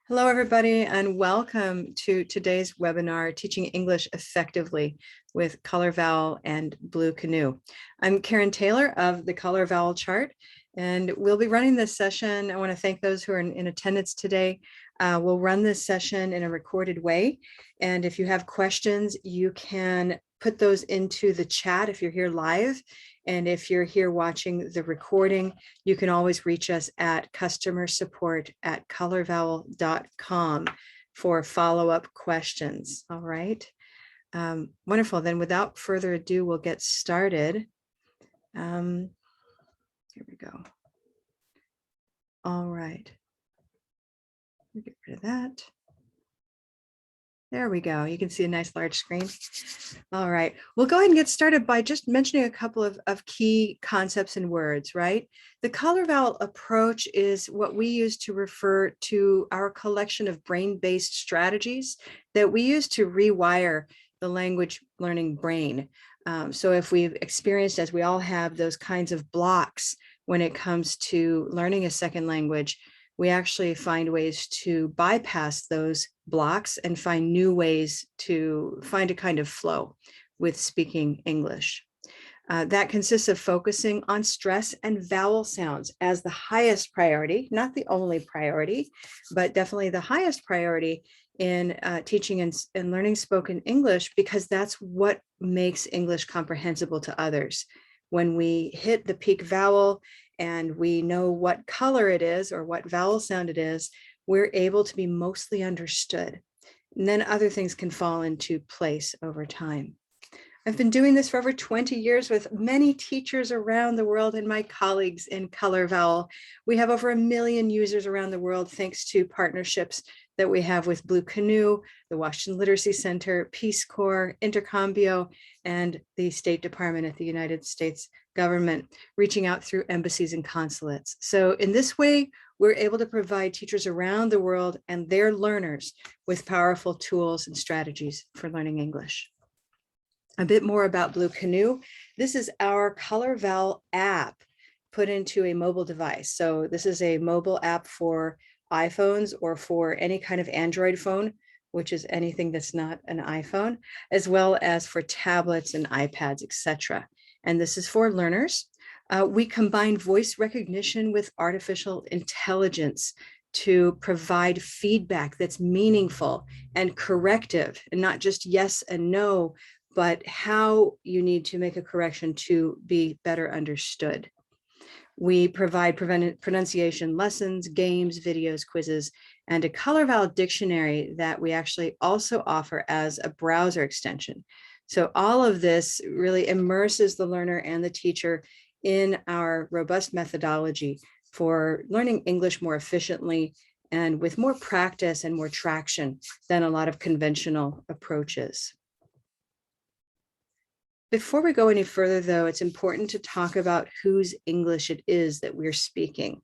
Hello, everybody, and welcome to today's webinar, Teaching English Effectively with Color Vowel and Blue Canoe. I'm Karen Taylor of the Color Vowel Chart, and we'll be running this session. I want to thank those who are in attendance today. We'll run this session in a recorded way, and if you have questions, you can put those into the chat if you're here live. And if you're here watching the recording, you can always reach us at customersupport@colorvowel.com for follow-up questions. All right. Wonderful. Then without further ado, we'll get started. Here we go. All right. We'll get rid of that. There we go. You can see a nice large screen. All right. We'll go ahead and get started by just mentioning a couple of key concepts and words, right? The color vowel approach is what we use to refer to our collection of brain-based strategies that we use to rewire the language learning brain. So if we've experienced, as we all have, those kinds of blocks when it comes to learning a second language, we actually find ways to bypass those blocks and find new ways to find a kind of flow with speaking English. That consists of focusing on stress and vowel sounds as the highest priority, not the only priority, but definitely the highest priority in teaching and learning spoken English, because that's what makes English comprehensible to others. When we hit the peak vowel and we know what color it is or what vowel sound it is, we're able to be mostly understood. And then other things can fall into place over time. I've been doing this for over 20 years with many teachers around the world and my colleagues in Color Vowel. We have over 1 million users around the world thanks to partnerships that we have with Blue Canoe, the Washington Literacy Center, Peace Corps, Intercambio, and the State Department at the United States government, reaching out through embassies and consulates. So in this way, we're able to provide teachers around the world and their learners with powerful tools and strategies for learning English. A bit more about Blue Canoe. This is our Color Vowel app put into a mobile device. So this is a mobile app for iPhones or for any kind of Android phone, which is anything that's not an iPhone, as well as for tablets and iPads, etc. And this is for learners. We combine voice recognition with artificial intelligence to provide feedback that's meaningful and corrective, and not just yes and no, but how you need to make a correction to be better understood. We provide pronunciation lessons, games, videos, quizzes, and a color vowel dictionary that we actually also offer as a browser extension. So all of this really immerses the learner and the teacher in our robust methodology for learning English more efficiently and with more practice and more traction than a lot of conventional approaches. Before we go any further, though, it's important to talk about whose English it is that we're speaking.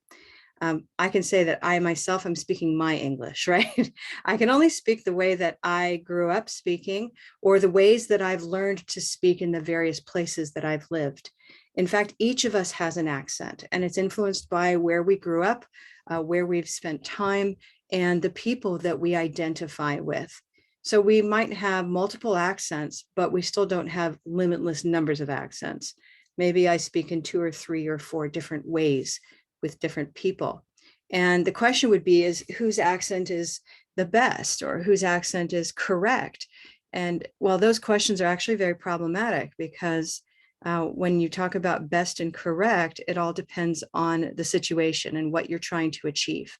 I can say that I myself am speaking my English, right? I can only speak the way that I grew up speaking or the ways that I've learned to speak in the various places that I've lived. In fact, each of us has an accent, and it's influenced by where we grew up, where we've spent time, and the people that we identify with. So we might have multiple accents, but we still don't have limitless numbers of accents. Maybe I speak in 2 or 3 or 4 different ways with different people. And the question would be is whose accent is the best or whose accent is correct? And well, those questions are actually very problematic because when you talk about best and correct, it all depends on the situation and what you're trying to achieve.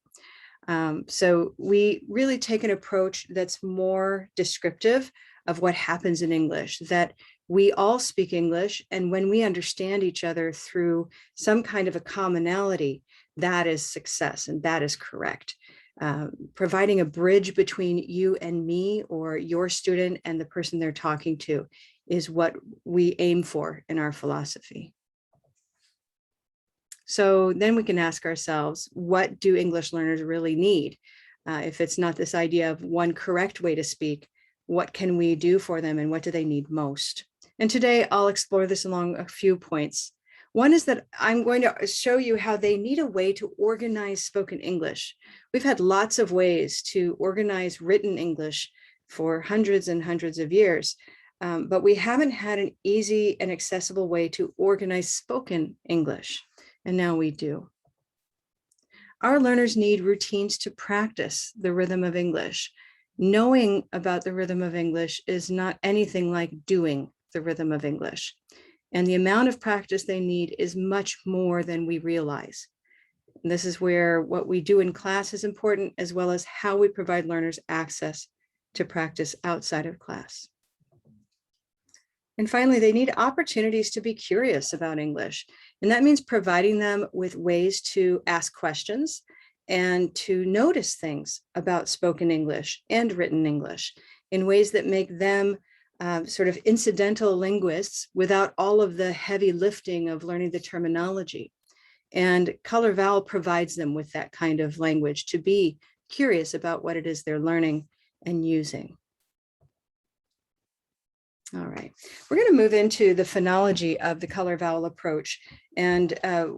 So we really take an approach that's more descriptive of what happens in English, that we all speak English, and when we understand each other through some kind of a commonality, that is success and that is correct. Providing a bridge between you and me or your student and the person they're talking to is what we aim for in our philosophy. So then we can ask ourselves, what do English learners really need? If it's not this idea of one correct way to speak, what can we do for them and what do they need most? And today I'll explore this along a few points. One is that I'm going to show you how they need a way to organize spoken English. We've had lots of ways to organize written English for hundreds and hundreds of years, but we haven't had an easy and accessible way to organize spoken English, and now we do. Our learners need routines to practice the rhythm of English. Knowing about the rhythm of English is not anything like doing the rhythm of English. And the amount of practice they need is much more than we realize. And this is where what we do in class is important, as well as how we provide learners access to practice outside of class. And finally, they need opportunities to be curious about English. And that means providing them with ways to ask questions and to notice things about spoken English and written English in ways that make them sort of incidental linguists without all of the heavy lifting of learning the terminology. And Color Vowel provides them with that kind of language to be curious about what it is they're learning and using. All right, we're going to move into the phonology of the color vowel approach, and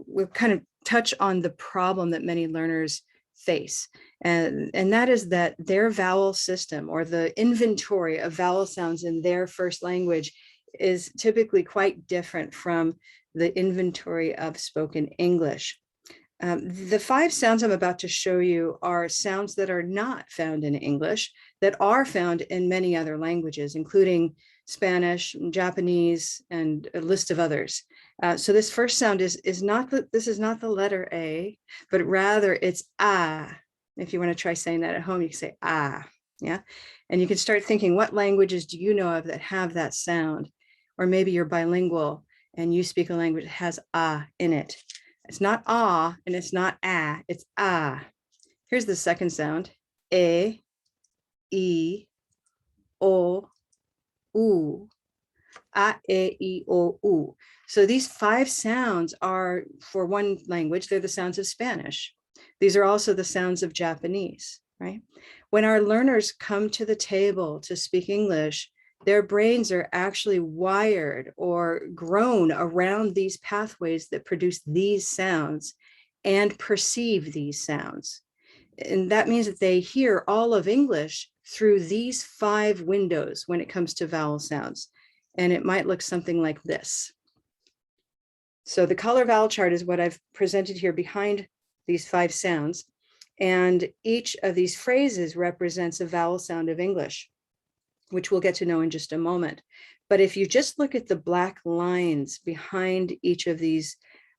we'll kind of touch on the problem that many learners face, and that is that their vowel system, or the inventory of vowel sounds in their first language, is typically quite different from the inventory of spoken English. The 5 sounds I'm about to show you are sounds that are not found in English, that are found in many other languages, including Spanish, Japanese, and a list of others. So this first sound is not the letter A, but rather it's ah. If you want to try saying that at home, you can say ah, yeah? And you can start thinking, what languages do you know of that have that sound? Or maybe you're bilingual and you speak a language that has ah in it. It's not ah, and it's not ah, it's ah. Here's the second sound, e, o, u, a, e, I, o, u. So these 5 sounds are, for one language, they're the sounds of Spanish. These are also the sounds of Japanese, right? When our learners come to the table to speak English, their brains are actually wired or grown around these pathways that produce these sounds and perceive these sounds. And that means that they hear all of English through these 5 windows when it comes to vowel sounds. And it might look something like this. So the color vowel chart is what I've presented here behind these 5 sounds. And each of these phrases represents a vowel sound of English, which we'll get to know in just a moment. But if you just look at the black lines behind each of these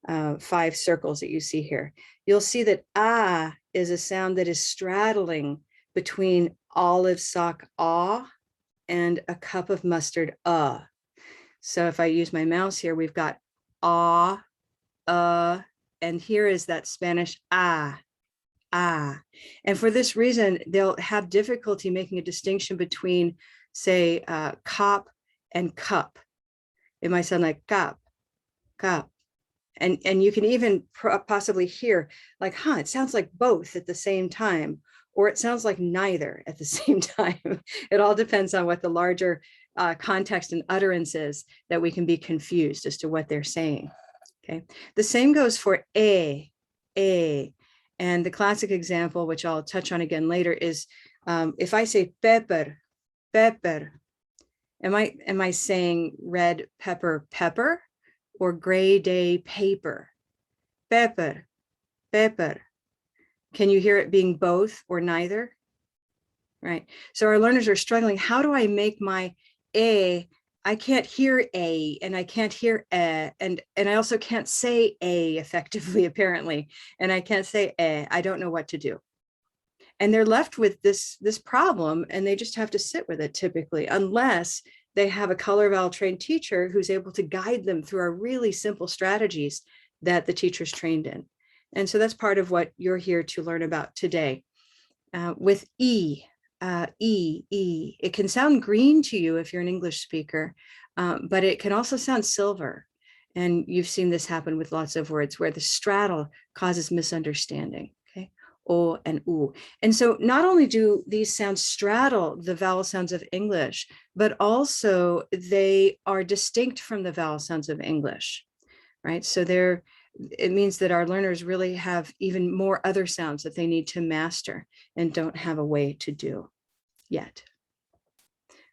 5 circles that you see here, you'll see that ah is a sound that is straddling between olive sock ah and a cup of mustard So if I use my mouse here, we've got ah, and here is that Spanish ah. And for this reason, they'll have difficulty making a distinction between, say, cop and cup. It might sound like cop. And you can even possibly hear like, it sounds like both at the same time, or it sounds like neither at the same time. It all depends on what the larger context and utterance is that we can be confused as to what they're saying. Okay, the same goes for a. And the classic example, which I'll touch on again later, is if I say pepper, am I saying red pepper, or gray day paper? Pepper. Can you hear it being both or neither? Right. So our learners are struggling. How do I make my a? I can't hear a, and I can't hear and I also can't say a effectively, apparently, and I can't say a. I don't know what to do. And they're left with this problem, and they just have to sit with it typically, unless they have a color vowel trained teacher who's able to guide them through our really simple strategies that the teacher's trained in. And so that's part of what you're here to learn about today. With E, it can sound green to you if you're an English speaker, but it can also sound silver. And you've seen this happen with lots of words where the straddle causes misunderstanding. Okay, O and U. And so not only do these sounds straddle the vowel sounds of English, but also they are distinct from the vowel sounds of English. right? So it means that our learners really have even more other sounds that they need to master and don't have a way to do yet.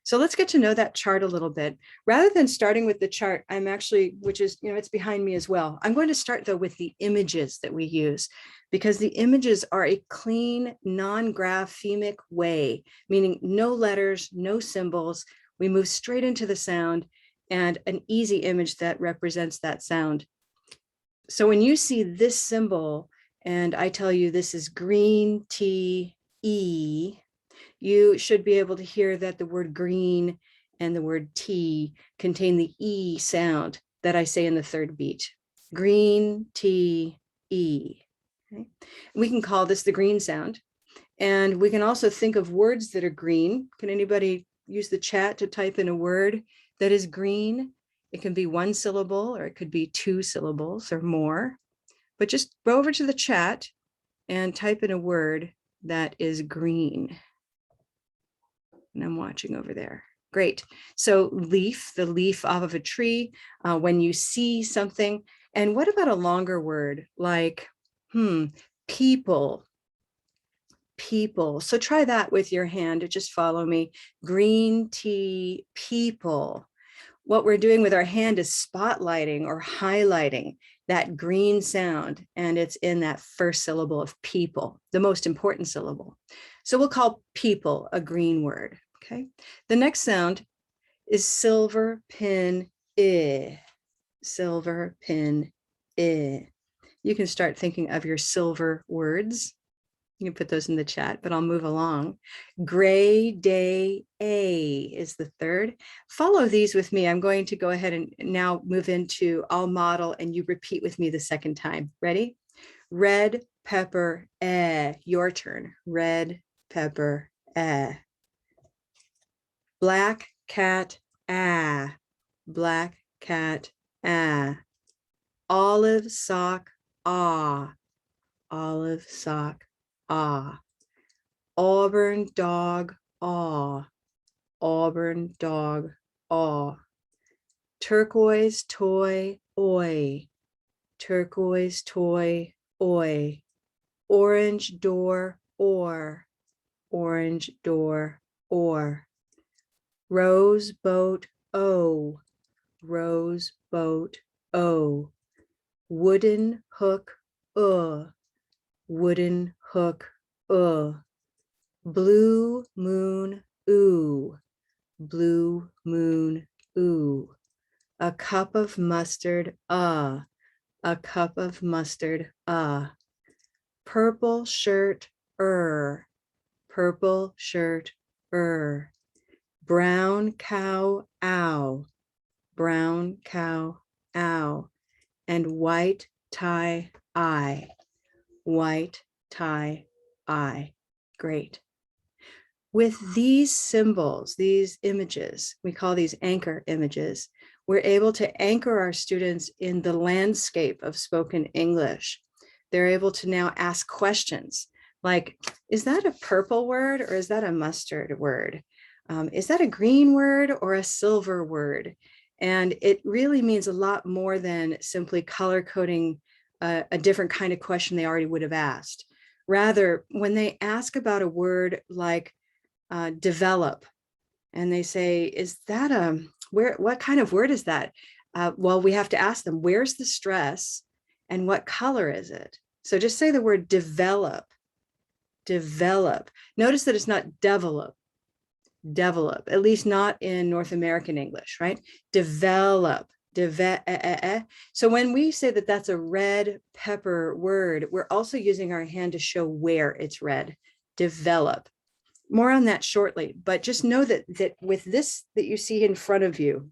So let's get to know that chart a little bit. Rather than starting with the chart, I'm actually, which is, it's behind me as well. I'm going to start though with the images that we use, because the images are a clean, non-graphemic way, meaning no letters, no symbols. We move straight into the sound and an easy image that represents that sound. So when you see this symbol and I tell you this is green tea, E, you should be able to hear that the word green and the word tea contain the E sound that I say in the third beat. Green, tea, E. Okay. We can call this the green sound. And we can also think of words that are green. Can anybody use the chat to type in a word that is green? It can be one syllable or it could be two syllables or more. But just go over to the chat and type in a word that is green. And I'm watching over there. Great. So leaf, the leaf off of a tree, when you see something. And what about a longer word like, people? People. So try that with your hand. Just follow me. Green tea, people. What we're doing with our hand is spotlighting or highlighting that green sound. And it's in that first syllable of people, the most important syllable. So we'll call people a green word. Okay. The next sound is silver pin, I. Silver pin, I. You can start thinking of your silver words. You can put those in the chat, but I'll move along. Gray day, A is the third. Follow these with me. I'm going to go ahead and now move into I'll model and you repeat with me the second time. Ready? Red pepper, your turn. Red pepper, Black cat, black cat, olive sock, olive sock, auburn dog, auburn dog, turquoise toy, oi, turquoise toy, oi, orange door, orange door, rose boat, rose boat, wooden hook, wooden hook, blue moon, blue moon, a cup of mustard, a cup of mustard, purple shirt, purple shirt, brown cow, ow, brown cow, ow, and white tie, I, white tie, I. Great. With these symbols, these images, we call these anchor images, we're able to anchor our students in the landscape of spoken English. They're able to now ask questions like, is that a purple word or is that a mustard word? Is that a green word or a silver word? And it really means a lot more than simply color coding a different kind of question they already would have asked. Rather, when they ask about a word like develop, and they say, is that what kind of word is that? Well, we have to ask them, where's the stress and what color is it? So just say the word develop, develop. Notice that it's not develop, develop, at least not in North American English, right? Develop, So when we say that that's a red pepper word, we're also using our hand to show where it's red, develop. More on that shortly, but just know that with this that you see in front of you,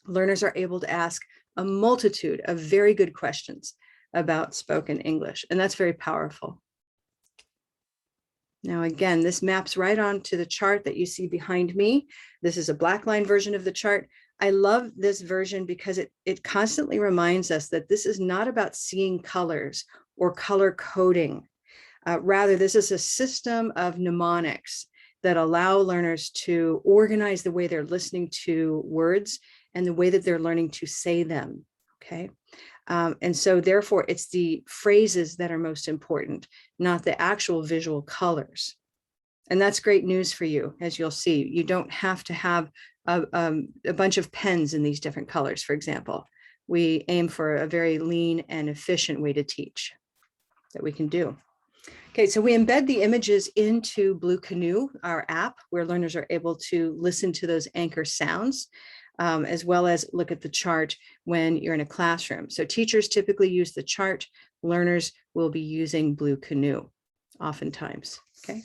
learners are able to ask a multitude of very good questions about spoken English, and that's very powerful. Now, again, this maps right onto the chart that you see behind me. This is a black line version of the chart. I love this version because it constantly reminds us that this is not about seeing colors or color coding. Rather, this is a system of mnemonics that allow learners to organize the way they're listening to words and the way that they're learning to say them, okay? And so therefore, it's the phrases that are most important, not the actual visual colors. And that's great news for you, as you'll see. You don't have to have a bunch of pens in these different colors, for example. We aim for a very lean and efficient way to teach that we can do. Okay, so we embed the images into Blue Canoe, our app, where learners are able to listen to those anchor sounds, as well as look at the chart when you're in a classroom. So teachers typically use the chart. Learners will be using Blue Canoe oftentimes. Okay,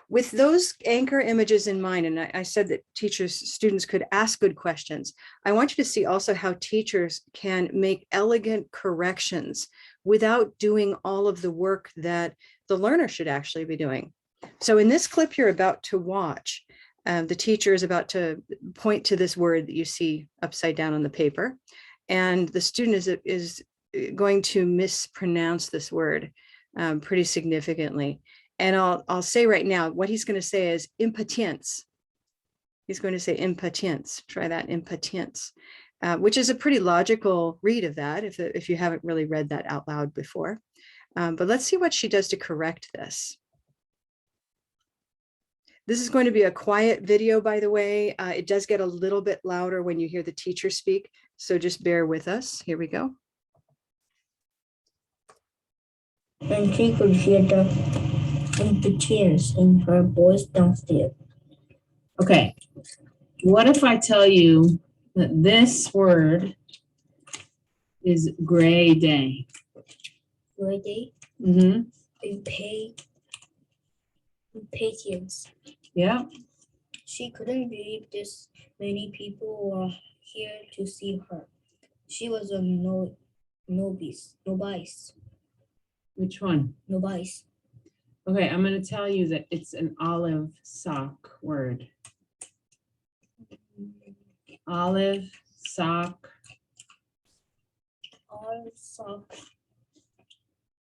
with those anchor images in mind, and I said that students could ask good questions. I want you to see also how teachers can make elegant corrections without doing all of the work that the learner should actually be doing. So in this clip you're about to watch, the teacher is about to point to this word that you see upside down on the paper, and the student is going to mispronounce this word pretty significantly. And I'll say right now, what he's going to say is impatience. He's going to say impatience. Try that, impatience, which is a pretty logical read of that if you haven't really read that out loud before. But let's see what she does to correct this. This is going to be a quiet video, by the way. It does get a little bit louder when you hear the teacher speak, so just bear with us. Here we go. And she could hear the impatience in her voice downstairs. Okay, what if I tell you that this word is gray day? Gray day? Mm-hmm. Impatience. Yeah. She couldn't believe this many people were here to see her. She was a novice. Which one? Novice. Okay, I'm going to tell you that it's an olive sock word. Olive sock. Olive sock.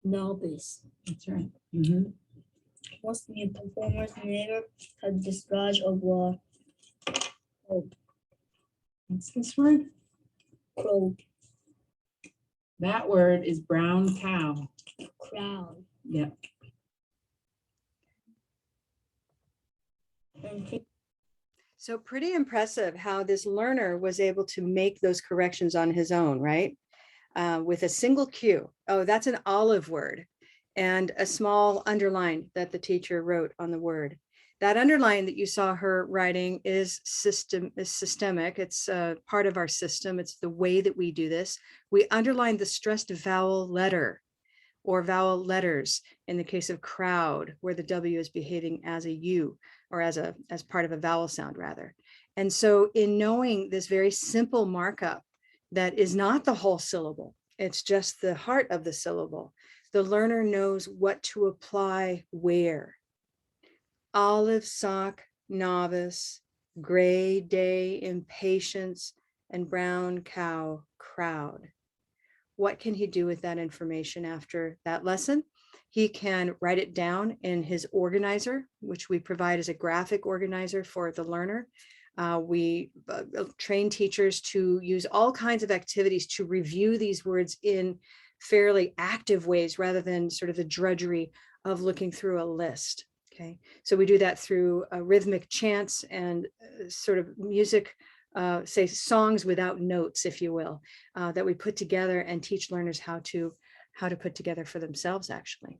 Novice. That's right. Mm-hmm. Most new performers never had this rush of What's this word? crowd. That word is brown cow. Crowd. Yep. So pretty impressive how this learner was able to make those corrections on his own, right? With a single cue. Oh, that's an olive word, and a small underline that the teacher wrote on the word. That underline that you saw her writing is systemic. It's part of our system. It's the way that we do this. We underline the stressed vowel letter or vowel letters in the case of crowd, where the W is behaving as a U, or as part of a vowel sound rather. And so in knowing this very simple markup that is not the whole syllable, it's just the heart of the syllable, the learner knows what to apply where. Olive sock, novice, gray day, impatience, and brown cow, crowd. What can he do with that information after that lesson? He can write it down in his organizer, which we provide as a graphic organizer for the learner. We train teachers to use all kinds of activities to review these words in fairly active ways rather than sort of the drudgery of looking through a list. Okay, so we do that through rhythmic chants and sort of music, say songs without notes, if you will, that we put together and teach learners how to put together for themselves, actually.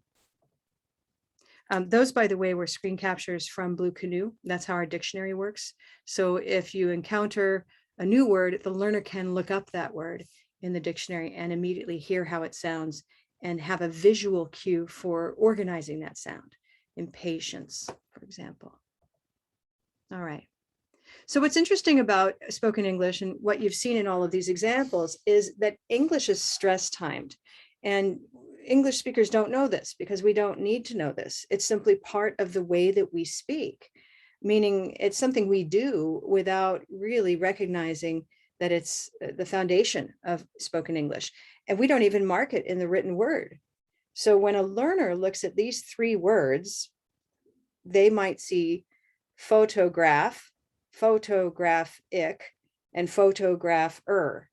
Those, by the way, were screen captures from Blue Canoe. That's how our dictionary works. So if you encounter a new word, the learner can look up that word in the dictionary and immediately hear how it sounds and have a visual cue for organizing that sound. Impatience, for example. All right. So what's interesting about spoken English and what you've seen in all of these examples is that English is stress timed, and English speakers don't know this because we don't need to know this. It's simply part of the way that we speak, meaning it's something we do without really recognizing that it's the foundation of spoken English. And we don't even mark it in the written word. So when a learner looks at these three words, they might see photograph, photographic, and photographer.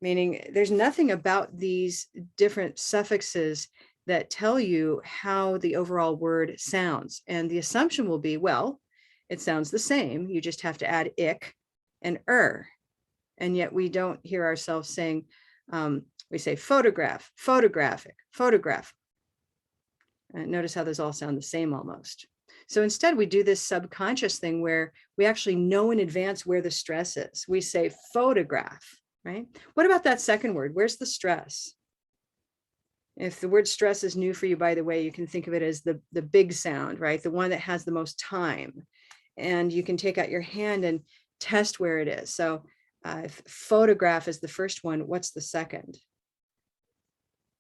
meaning there's nothing about these different suffixes that tell you how the overall word sounds. And the assumption will be, well, it sounds the same. You just have to add ick and And yet we don't hear ourselves saying, we say photograph, photographic, photograph. Notice how those all sound the same almost. So instead we do this subconscious thing where we actually know in advance where the stress is. We say photograph, right? What about that second word? Where's the stress? If the word stress is new for you, by the way, you can think of it as the big sound, right? The one that has the most time. And you can take out your hand and test where it is. So if photograph is the first one, what's the second?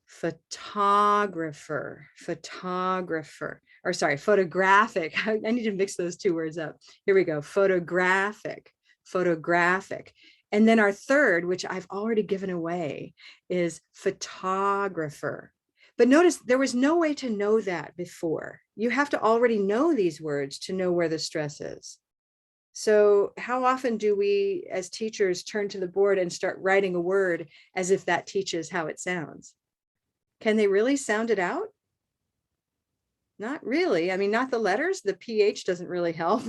Photographer, photographer, or sorry, photographic. I need to mix those two words up. Here we go, photographic, photographic. And then our third, which I've already given away, is photographer. But notice there was no way to know that before. You have to already know these words to know where the stress is. So how often do we as teachers turn to the board and start writing a word as if that teaches how it sounds? Can they really sound it out? Not really. I mean, not the letters, the PH doesn't really help,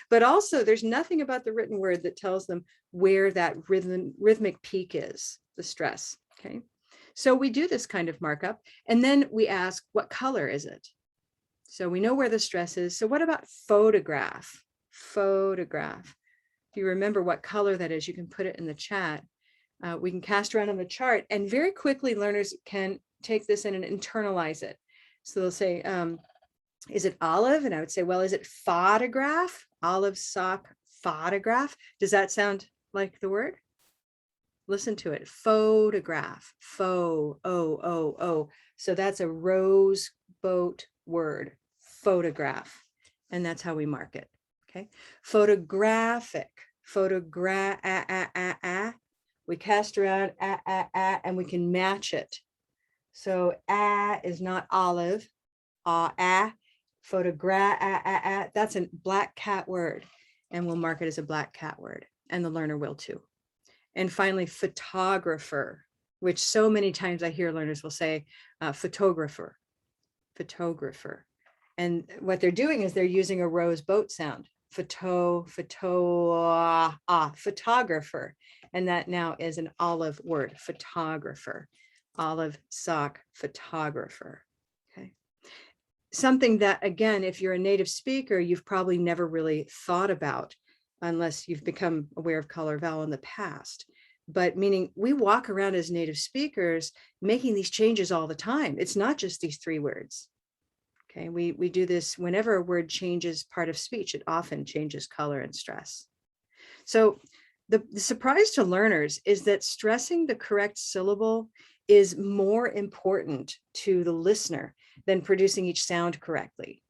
but also there's nothing about the written word that tells them where that rhythmic peak is, the stress, okay? So we do this kind of markup, and then we ask, what color is it? So we know where the stress is. So what about photograph? Photograph. If you remember what color that is, you can put it in the chat. We can cast around on the chart, and very quickly learners can take this in and internalize it. So they'll say, is it olive? And I would say, well, is it photograph? Olive, sock, photograph. Does that sound like the word? Listen to it. Photograph, O. So that's a rose boat word, photograph. And that's how we mark it. Okay. Photographic, we cast around and we can match it. So is not olive, photograph, that's a black cat word, and we'll mark it as a black cat word, and the learner will too. And finally, photographer, which so many times I hear learners will say photographer, photographer. And what they're doing is they're using a rose boat sound, photographer. And that now is an olive word, photographer, olive, sock, photographer. Okay. Something that, again, if you're a native speaker, you've probably never really thought about unless you've become aware of color vowel in the past. But meaning we walk around as native speakers making these changes all the time. It's not just these three words. Okay, we do this whenever a word changes part of speech, it often changes color and stress. So the surprise to learners is that stressing the correct syllable is more important to the listener than producing each sound correctly.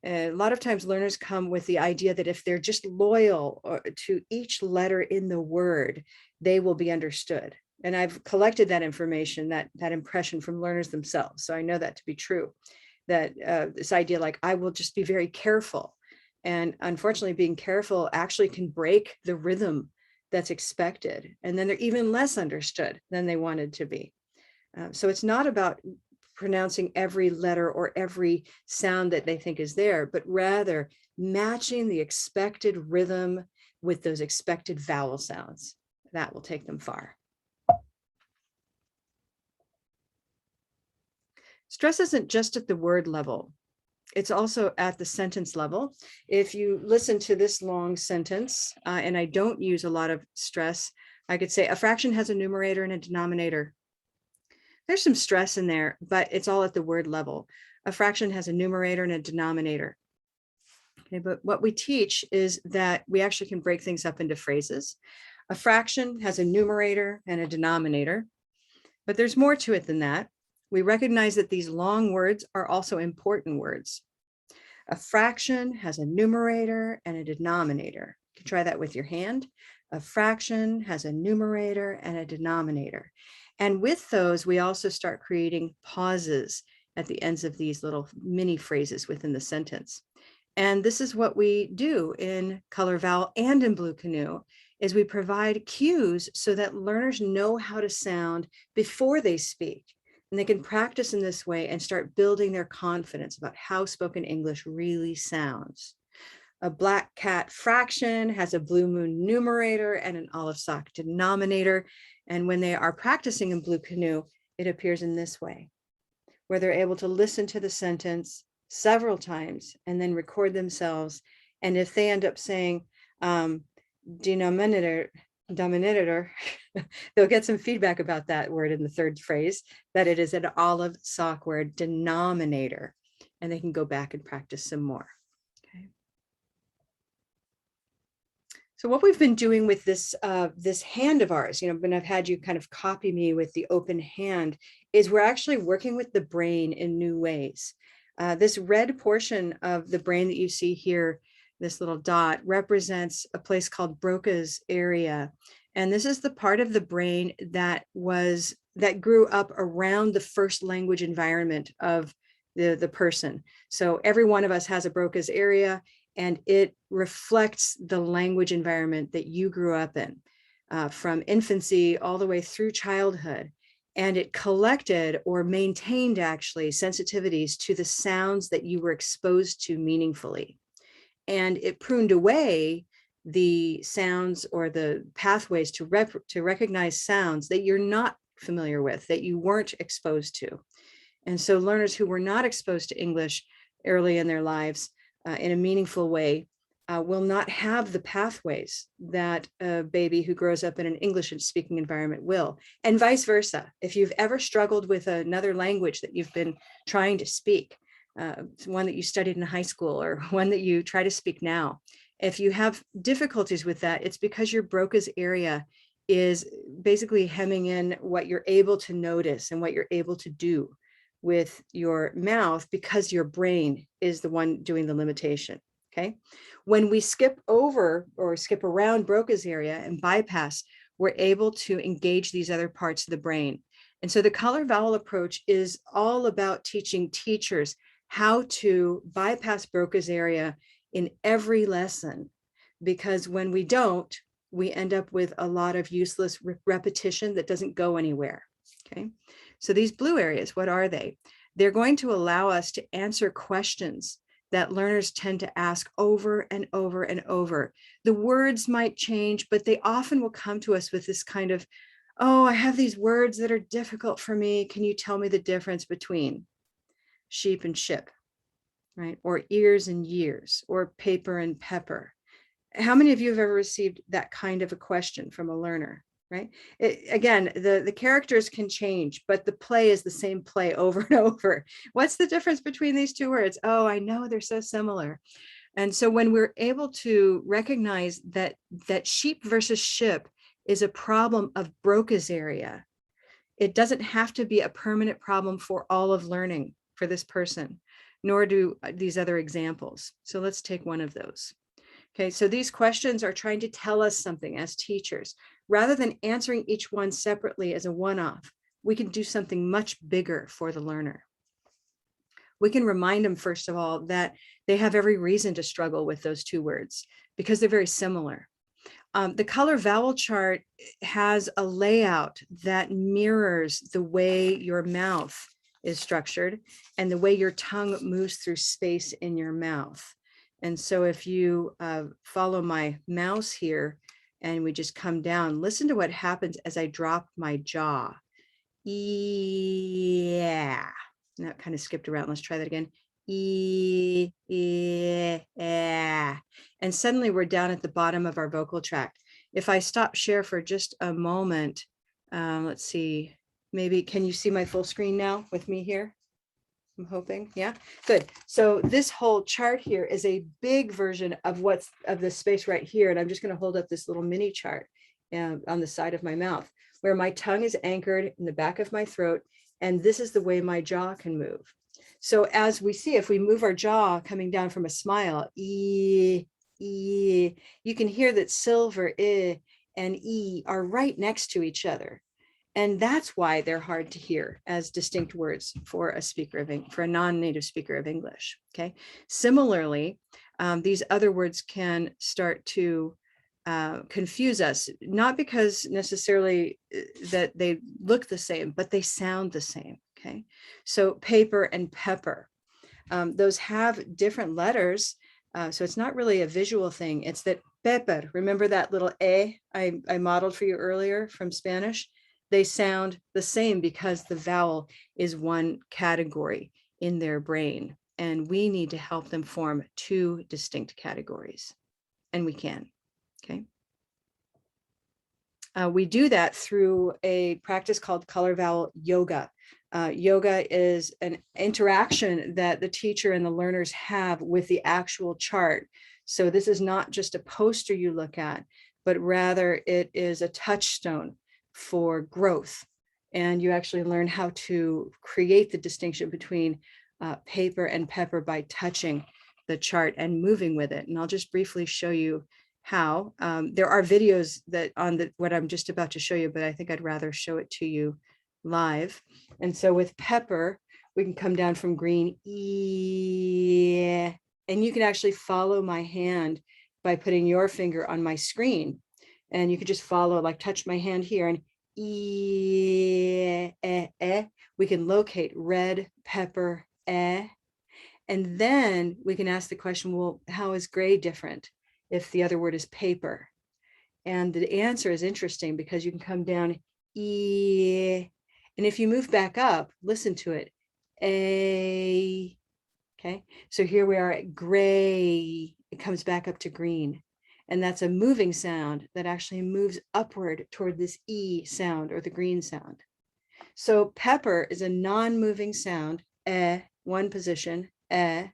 A lot of times learners come with the idea that if they're just loyal to each letter in the word, they will be understood. And I've collected that information, that impression from learners themselves. So I know that to be true, that this idea like, I will just be very careful. And unfortunately, being careful actually can break the rhythm that's expected. And then they're even less understood than they wanted to be. So it's not about pronouncing every letter or every sound that they think is there, but rather matching the expected rhythm with those expected vowel sounds. That will take them far. Stress isn't just at the word level. It's also at the sentence level. If you listen to this long sentence, and I don't use a lot of stress, I could say a fraction has a numerator and a denominator. There's some stress in there, but it's all at the word level. A fraction has a numerator and a denominator. Okay, but what we teach is that we actually can break things up into phrases. A fraction has a numerator and a denominator, but there's more to it than that. We recognize that these long words are also important words. A fraction has a numerator and a denominator. You can try that with your hand. A fraction has a numerator and a denominator. And with those, we also start creating pauses at the ends of these little mini phrases within the sentence. And this is what we do in Color Vowel and in Blue Canoe, is we provide cues so that learners know how to sound before they speak. And they can practice in this way and start building their confidence about how spoken English really sounds. A black cat fraction has a blue moon numerator and an olive sock denominator. And when they are practicing in Blue Canoe, it appears in this way, where they're able to listen to the sentence several times and then record themselves. And if they end up saying denominator, they'll get some feedback about that word in the third phrase, that it is an olive sock word, denominator, and they can go back and practice some more. Okay. So what we've been doing with this this hand of ours, when I've had you kind of copy me with the open hand, is we're actually working with the brain in new ways. This red portion of the brain that you see here, this little dot, represents a place called Broca's area. And this is the part of the brain that grew up around the first language environment of the person. So every one of us has a Broca's area, and it reflects the language environment that you grew up in from infancy all the way through childhood. And it collected or maintained actually sensitivities to the sounds that you were exposed to meaningfully. And it pruned away the sounds or the pathways to recognize sounds that you're not familiar with, that you weren't exposed to. And so learners who were not exposed to English early in their lives in a meaningful way will not have the pathways that a baby who grows up in an English speaking environment will, and vice versa. If you've ever struggled with another language that you've been trying to speak, one that you studied in high school or one that you try to speak now, if you have difficulties with that, it's because your Broca's area is basically hemming in what you're able to notice and what you're able to do with your mouth, because your brain is the one doing the limitation. Okay. When we skip over or skip around Broca's area and bypass, we're able to engage these other parts of the brain. And so the color vowel approach is all about teaching teachers how to bypass Broca's area in every lesson, because when we don't, we end up with a lot of useless repetition that doesn't go anywhere. Okay. So these blue areas, what are they? They're going to allow us to answer questions that learners tend to ask over and over and over. The words might change, but they often will come to us with this kind of, oh, I have these words that are difficult for me. Can you tell me the difference between sheep and ship, right? Or ears and years, or paper and pepper. How many of you have ever received that kind of a question from a learner? Right? Again, the characters can change, but the play is the same play over and over. What's the difference between these two words? Oh, I know they're so similar. And so when we're able to recognize that sheep versus ship is a problem of Broca's area, it doesn't have to be a permanent problem for all of learning for this person, nor do these other examples. So let's take one of those. Okay, so these questions are trying to tell us something as teachers. Rather than answering each one separately as a one-off, we can do something much bigger for the learner. We can remind them, first of all, that they have every reason to struggle with those two words because they're very similar. The color vowel chart has a layout that mirrors the way your mouth is structured and the way your tongue moves through space in your mouth. And so if you follow my mouse here and we just come down, listen to what happens as I drop my jaw. Yeah. Now it kind of skipped around. Let's try that again. Yeah. And suddenly we're down at the bottom of our vocal tract. If I stop share for just a moment, let's see, maybe, can you see my full screen now with me here? I'm hoping, yeah, good. So this whole chart here is a big version of the space right here. And I'm just going to hold up this little mini chart on the side of my mouth, where my tongue is anchored in the back of my throat. And this is the way my jaw can move. So as we see, if we move our jaw coming down from a smile, you can hear that silver, and E are right next to each other. And that's why they're hard to hear as distinct words for a non-native speaker of English. Okay. Similarly, these other words can start to confuse us, not because necessarily that they look the same, but they sound the same. Okay, so paper and pepper, those have different letters. So it's not really a visual thing. It's that pepper, remember that little A I modeled for you earlier from Spanish? They sound the same because the vowel is one category in their brain. And we need to help them form two distinct categories. And we can, okay? We do that through a practice called Color Vowel Yoga. Yoga is an interaction that the teacher and the learners have with the actual chart. So this is not just a poster you look at, but rather it is a touchstone for growth. And you actually learn how to create the distinction between paper and pepper by touching the chart and moving with it. And I'll just briefly show you how. There are videos that on what I'm just about to show you, but I think I'd rather show it to you live. And so with pepper, we can come down from green, E, and you can actually follow my hand by putting your finger on my screen. And you could just follow, like touch my hand here, and E, we can locate red pepper, and then we can ask the question, well, how is gray different if the other word is paper? And the answer is interesting because you can come down E, and if you move back up, listen to it, A. Okay, so here we are at gray, it comes back up to green. And that's a moving sound that actually moves upward toward this E sound or the green sound. So pepper is a non-moving sound, one position, and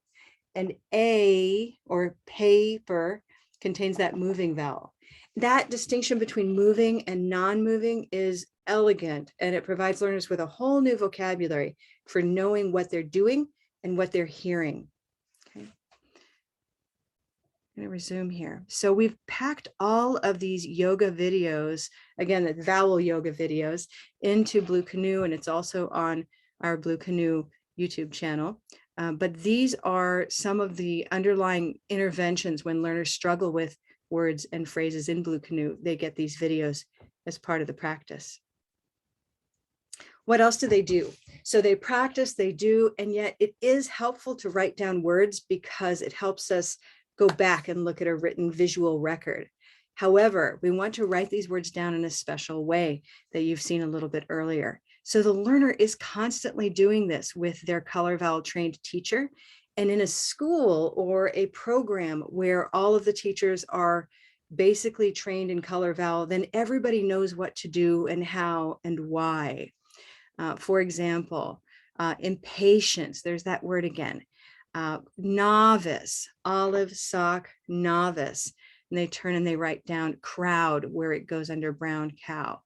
A or paper contains that moving vowel. That distinction between moving and non-moving is elegant, and it provides learners with a whole new vocabulary for knowing what they're doing and what they're hearing. Okay. I'm going to resume here. So we've packed all of these yoga videos, again, the vowel yoga videos, into Blue Canoe, and it's also on our Blue Canoe YouTube channel. But these are some of the underlying interventions when learners struggle with words and phrases in Blue Canoe. They get these videos as part of the practice. What else do they do? So they practice, they do, and yet it is helpful to write down words because it helps us go back and look at a written visual record. However, we want to write these words down in a special way that you've seen a little bit earlier. So the learner is constantly doing this with their color vowel trained teacher. And in a school or a program where all of the teachers are basically trained in color vowel, then everybody knows what to do and how and why. For example, impatience, there's that word again. Novice, olive, sock, novice. And they turn and they write down crowd where it goes under brown cow.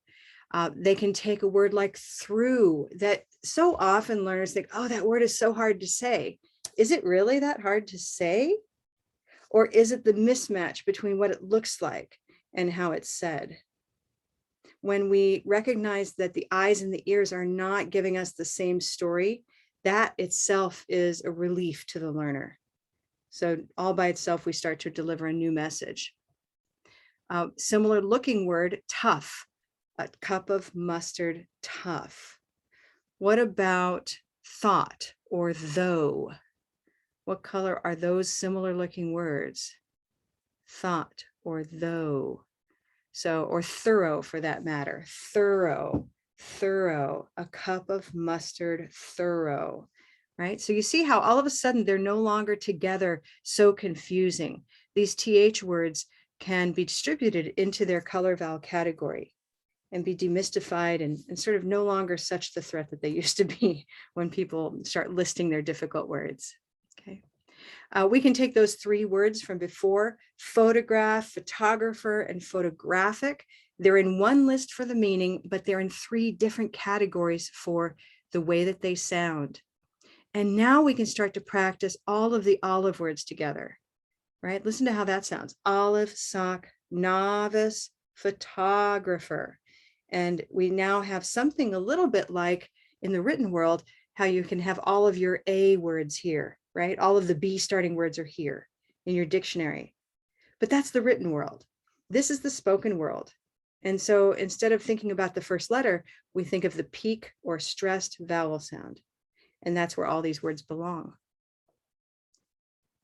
They can take a word like through that so often learners think, oh, that word is so hard to say. Is it really that hard to say? Or is it the mismatch between what it looks like and how it's said? When we recognize that the eyes and the ears are not giving us the same story, that itself is a relief to the learner. So all by itself, we start to deliver a new message. Similar looking word, tough, a cup of mustard, tough. What about thought or though? What color are those similar looking words? Thought or though. So, or thorough for that matter, thorough, a cup of mustard, thorough, right? So you see how all of a sudden they're no longer together, so confusing. These TH words can be distributed into their color vowel category and be demystified and sort of no longer such the threat that they used to be when people start listing their difficult words, okay? We can take those three words from before, photograph, photographer, and photographic. They're in one list for the meaning, but they're in three different categories for the way that they sound. And now we can start to practice all of the olive words together, right? Listen to how that sounds. Olive, sock, novice, photographer. And we now have something a little bit like in the written world, how you can have all of your A words here, right? All of the B starting words are here in your dictionary, but that's the written world. This is the spoken world. And so instead of thinking about the first letter, we think of the peak or stressed vowel sound. And that's where all these words belong.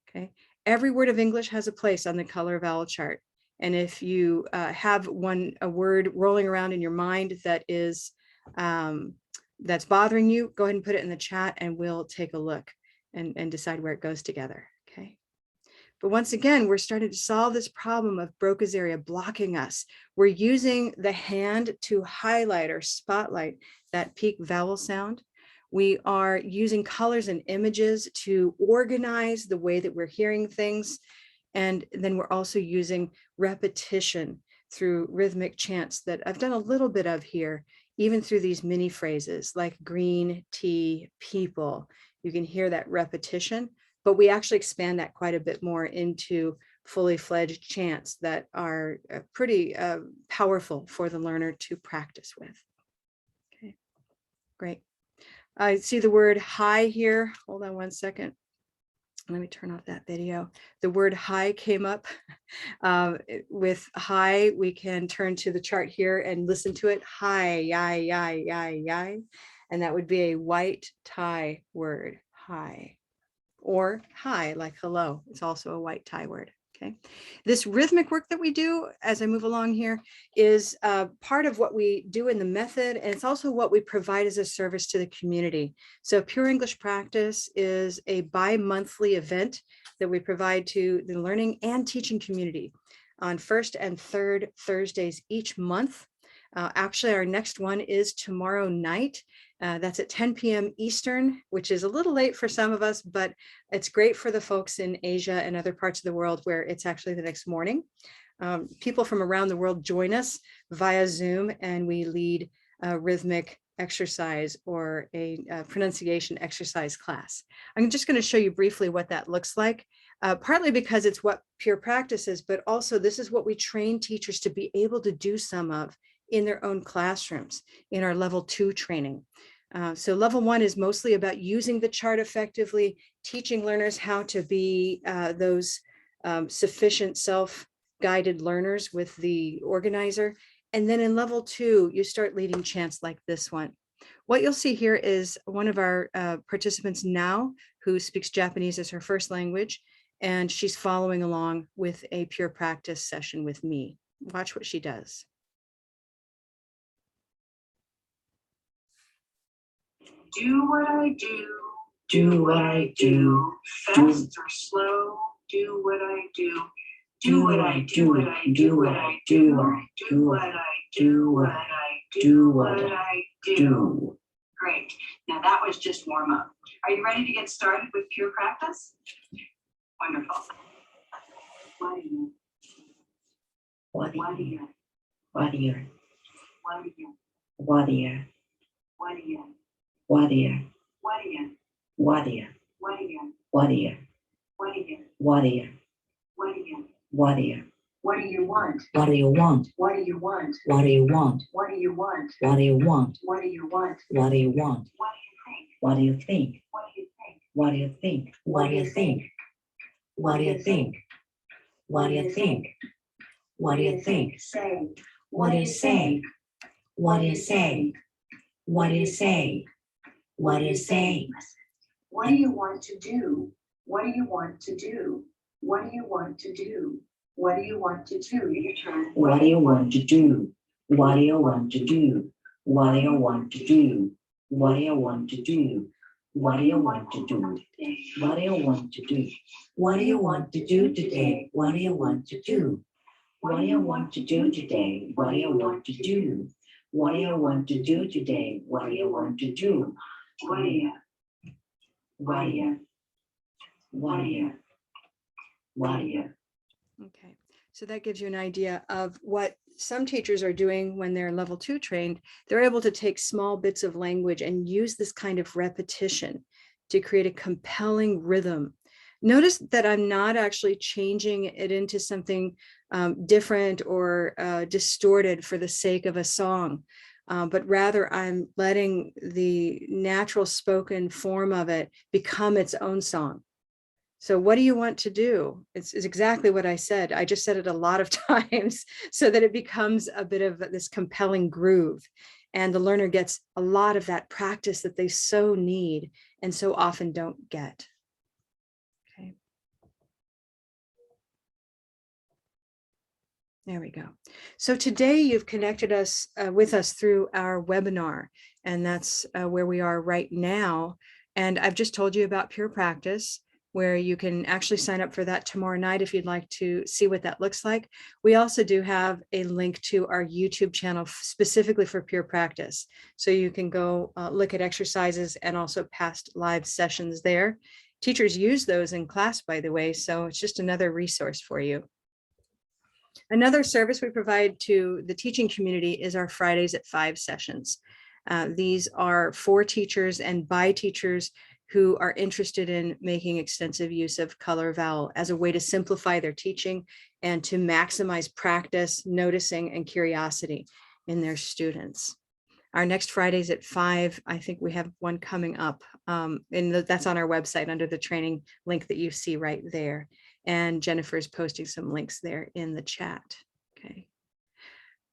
Okay. Every word of English has a place on the color vowel chart. And if you have a word rolling around in your mind that is that's bothering you, go ahead and put it in the chat and we'll take a look and decide where it goes together. Okay. But once again, we're starting to solve this problem of Broca's area blocking us. We're using the hand to highlight or spotlight that peak vowel sound. We are using colors and images to organize the way that we're hearing things. And then we're also using repetition through rhythmic chants that I've done a little bit of here, even through these mini phrases like green, tea, people. You can hear that repetition, but we actually expand that quite a bit more into fully fledged chants that are pretty powerful for the learner to practice with. Okay, great. I see the word hi here. Hold on one second. Let me turn off that video. The word hi came up. With hi, we can turn to the chart here and listen to it. Hi, yai, yai, yai, yai. And that would be a white tie word, hi. Or hi, like hello. It's also a white tie word. Okay. This rhythmic work that we do as I move along here is part of what we do in the method, and it's also what we provide as a service to the community. So Pure English Practice is a bi-monthly event that we provide to the learning and teaching community on first and third Thursdays each month. Actually, our next one is tomorrow night. That's at 10 p.m. Eastern, which is a little late for some of us, but it's great for the folks in Asia and other parts of the world where it's actually the next morning. People from around the world join us via Zoom, and we lead a rhythmic exercise or a pronunciation exercise class. I'm just going to show you briefly what that looks like, partly because it's what Pure Practice is, but also this is what we train teachers to be able to do some of in their own classrooms in our level 2 training. So level 1 is mostly about using the chart effectively, teaching learners how to be those sufficient self-guided learners with the organizer. And then in level 2, you start leading chants like this one. What you'll see here is one of our participants now who speaks Japanese as her first language, and she's following along with a Pure Practice session with me. Watch what she does. Do what I do what I do, fast or slow, do what I do what I do what I do what I do what I do what I do what I do what I do. Great. Now that was just warm up. Are you ready to get started with Pure Practice? Wonderful. Warrior. Warrior. Warrior. Warrior. Warrior. Warrior. Warrior. Warrior. What do you want? What do you want? What do you want? What do you want? What do you want? What do you want? What do you want? What do you want? What do you think? What do you think? What do you think? What do you think? What do you think? What do you think? Say. What do you say? What do you say? What do you say? What do you say? What do you want to do? What do you want to do? What do you want to do? What do you want to do? Your turn. What do you want to do? What do you want to do? What do you want to do? What do you want to do? What do you want to do? What do you want to do? What do you want to do today? What do you want to do? What do you want to do today? What do you want to do? What do you want to do today? What do you want to do? Warrior. Okay, so that gives you an idea of what some teachers are doing when they're level 2 trained. They're able to take small bits of language and use this kind of repetition to create a compelling rhythm. Notice that I'm not actually changing it into something different or distorted for the sake of a song, but rather I'm letting the natural spoken form of it become its own song. So what do you want to do? It's exactly what I said. I just said it a lot of times so that it becomes a bit of this compelling groove. And the learner gets a lot of that practice that they so need and so often don't get. Okay. There we go. So today you've connected us with us through our webinar, and that's where we are right now. And I've just told you about Pure Practice, where you can actually sign up for that tomorrow night if you'd like to see what that looks like. We also do have a link to our YouTube channel specifically for Pure Practice. So you can go look at exercises and also past live sessions there. Teachers use those in class, by the way, so it's just another resource for you. Another service we provide to the teaching community is our Fridays at 5 sessions. These are for teachers and by teachers who are interested in making extensive use of Color Vowel as a way to simplify their teaching and to maximize practice, noticing, and curiosity in their students. Our next Fridays at 5, I think we have one coming up, and that's on our website under the training link that you see right there. And Jennifer's posting some links there in the chat. Okay.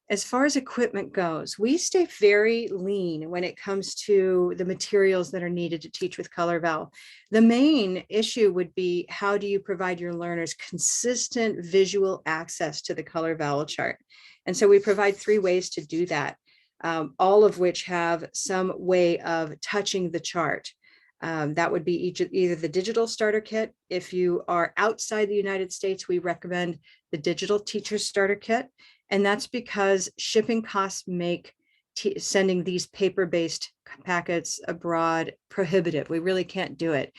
As far as equipment goes, we stay very lean when it comes to the materials that are needed to teach with Color Vowel. The main issue would be, how do you provide your learners consistent visual access to the Color Vowel Chart? And so we provide 3 ways to do that, all of which have some way of touching the chart. That would be either the digital starter kit. If you are outside the United States, we recommend the digital teacher starter kit. And that's because shipping costs make sending these paper-based packets abroad prohibitive. We really can't do it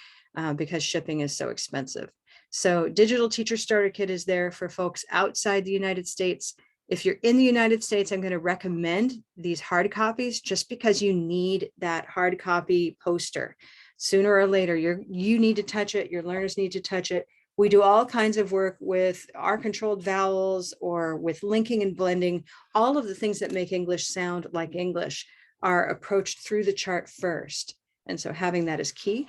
because shipping is so expensive. So digital teacher starter kit is there for folks outside the United States. If you're in the United States, I'm going to recommend these hard copies just because you need that hard copy poster. Sooner or later, you need to touch it, your learners need to touch it. We do all kinds of work with our controlled vowels or with linking and blending. All of the things that make English sound like English are approached through the chart first. And so having that is key.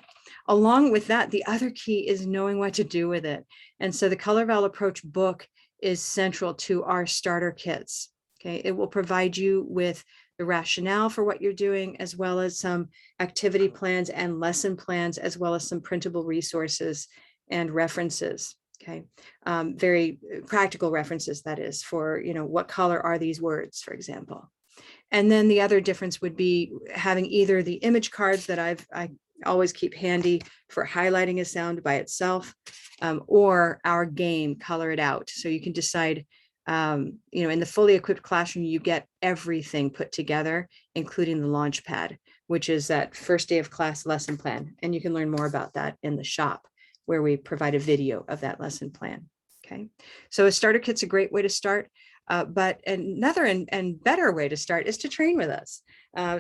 Along with that, the other key is knowing what to do with it. And so the Color Vowel Approach book is central to our starter kits. Okay, it will provide you with the rationale for what you're doing, as well as some activity plans and lesson plans, as well as some printable resources and references. Okay, very practical references, that is, for, you know, what color are these words, for example. And then the other difference would be having either the image cards that I always keep handy for highlighting a sound by itself, or our game, Color It Out. So you can decide, you know, in the fully equipped classroom, you get everything put together, including the launch pad, which is that first day of class lesson plan. And you can learn more about that in the shop, where we provide a video of that lesson plan. Okay, so a starter kit's a great way to start, but another and better way to start is to train with us.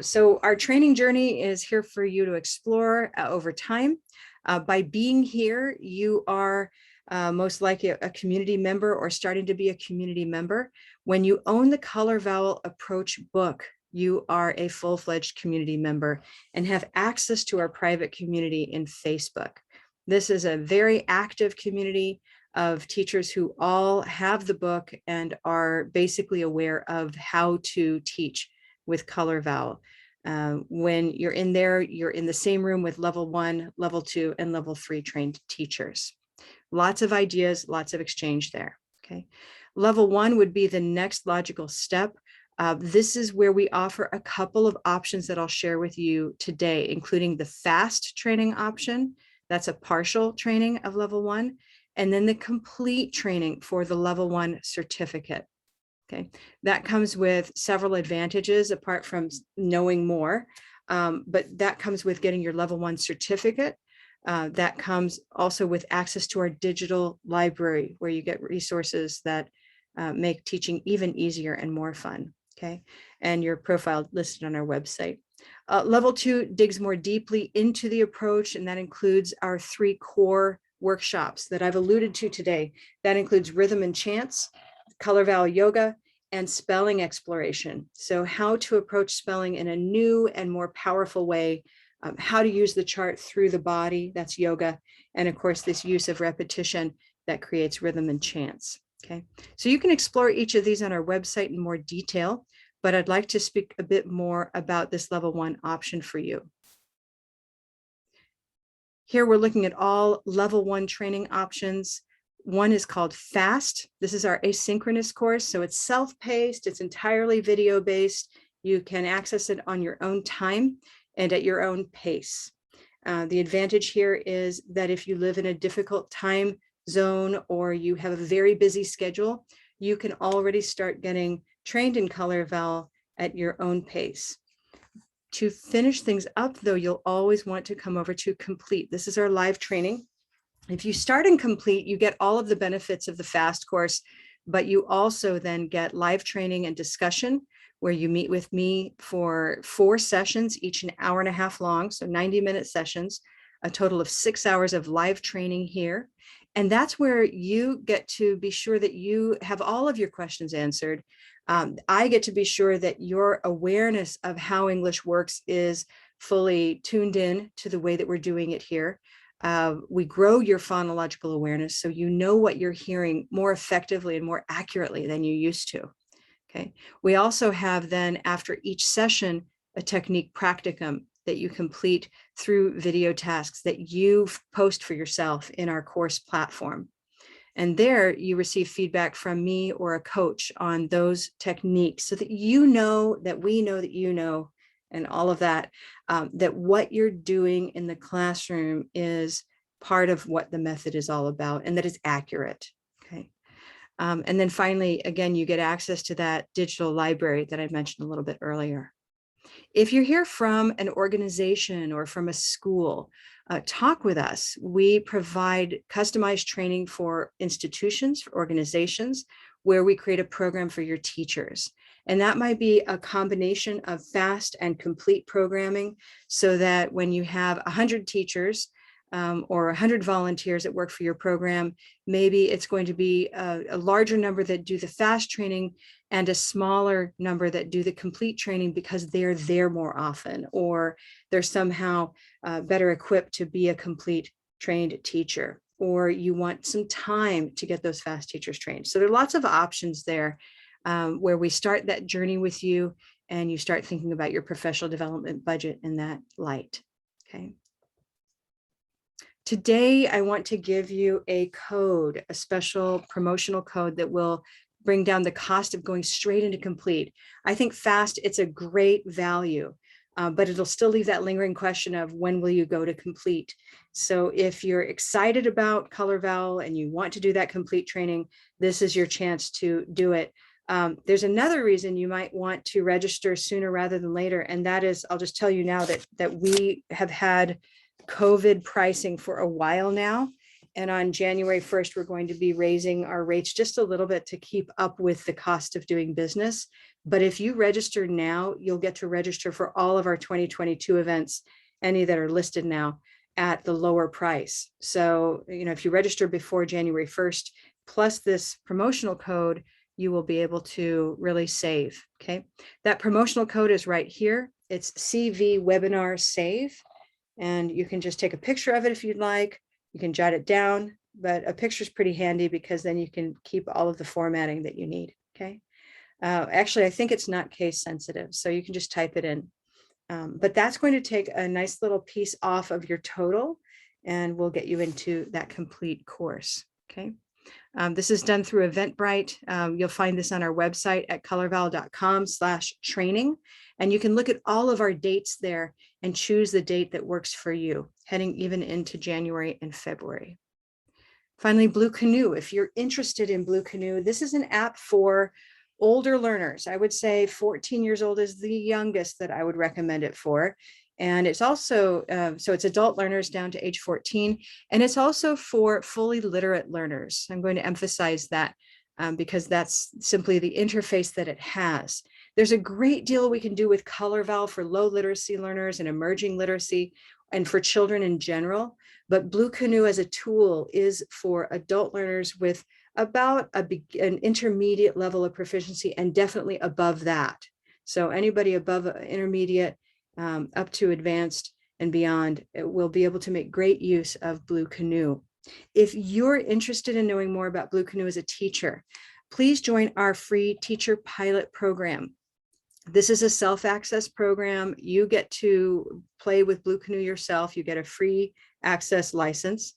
So our training journey is here for you to explore over time. By being here, you are most likely a community member or starting to be a community member. When you own the Color Vowel Approach book, you are a full-fledged community member and have access to our private community in Facebook. This is a very active community of teachers who all have the book and are basically aware of how to teach with Color Vowel. When you're in there, you're in the same room with level 1, level 2, and level 3 trained teachers. Lots of ideas, lots of exchange there. Okay, level 1 would be the next logical step. This is where we offer a couple of options that I'll share with you today, including the fast training option. That's a partial training of level 1, and then the complete training for the level 1 certificate. Okay, that comes with several advantages apart from knowing more, but that comes with getting your level 1 certificate. That comes also with access to our digital library, where you get resources that make teaching even easier and more fun. Okay, and your profile listed on our website. Level 2 digs more deeply into the approach, and that includes our 3 core workshops that I've alluded to today. That includes rhythm and chants, Color Vowel yoga, and spelling exploration. So how to approach spelling in a new and more powerful way how to use the chart through the body, that's yoga, and of course, this use of repetition that creates rhythm and chants. Okay, so you can explore each of these on our website in more detail, but I'd like to speak a bit more about this level 1 option for you. Here we're looking at all level 1 training options. One is called FAST. This is our asynchronous course. So it's self-paced, it's entirely video-based. You can access it on your own time and at your own pace. The advantage here is that if you live in a difficult time zone or you have a very busy schedule, you can already start getting trained in Color Vowel at your own pace. To finish things up, though, you'll always want to come over to Complete. This is our live training. If you start in Complete, you get all of the benefits of the FAST course, but you also then get live training and discussion where you meet with me for 4 sessions, each an hour and a half long, so 90-minute sessions, a total of 6 hours of live training here. And that's where you get to be sure that you have all of your questions answered. I get to be sure that your awareness of how English works is fully tuned in to the way that we're doing it here. We grow your phonological awareness so you know what you're hearing more effectively and more accurately than you used to. Okay. We also have then, after each session, a technique practicum that you complete through video tasks that you post for yourself in our course platform. And there you receive feedback from me or a coach on those techniques so that you know that we know that you know, and all of that, that what you're doing in the classroom is part of what the method is all about and that it's accurate. Okay. And then finally, again, you get access to that digital library that I mentioned a little bit earlier. If you're here from an organization or from a school, talk with us. We provide customized training for institutions, for organizations, where we create a program for your teachers. And that might be a combination of fast and complete programming so that when you have 100 teachers or 100 volunteers that work for your program, maybe it's going to be a larger number that do the fast training and a smaller number that do the complete training because they're there more often, or they're somehow better equipped to be a complete trained teacher, or you want some time to get those fast teachers trained. So there are lots of options there where we start that journey with you and you start thinking about your professional development budget in that light. Okay. Today, I want to give you a code, a special promotional code that will bring down the cost of going straight into complete. I think fast, it's a great value, but it'll still leave that lingering question of when will you go to complete? So if you're excited about Color Vowel and you want to do that complete training, this is your chance to do it. There's another reason you might want to register sooner rather than later, and that is, I'll just tell you now that we have had COVID pricing for a while now. And on January 1st, we're going to be raising our rates just a little bit to keep up with the cost of doing business. But if you register now, you'll get to register for all of our 2022 events, any that are listed now, at the lower price. So, if you register before January 1st, plus this promotional code, you will be able to really save. Okay. That promotional code is right here. It's CV Webinar Save. And you can just take a picture of it if you'd like. You can jot it down, but a picture is pretty handy because then you can keep all of the formatting that you need. Okay. Actually, I think it's not case sensitive, so you can just type it in. But that's going to take a nice little piece off of your total, and we'll get you into that complete course. Okay. This is done through Eventbrite. You'll find this on our website at colorvowel.com/training. And you can look at all of our dates there and choose the date that works for you, heading even into January and February. Finally, Blue Canoe. If you're interested in Blue Canoe, this is an app for older learners. I would say 14 years old is the youngest that I would recommend it for. And it's also, so it's adult learners down to age 14, and it's also for fully literate learners. I'm going to emphasize that because that's simply the interface that it has. There's a great deal we can do with Color Vowel for low literacy learners and emerging literacy and for children in general. But Blue Canoe as a tool is for adult learners with about an intermediate level of proficiency and definitely above that. So anybody above intermediate up to advanced, and beyond will be able to make great use of Blue Canoe. If you're interested in knowing more about Blue Canoe as a teacher, please join our free teacher pilot program. This is a self-access program. You get to play with Blue Canoe yourself. You get a free access license.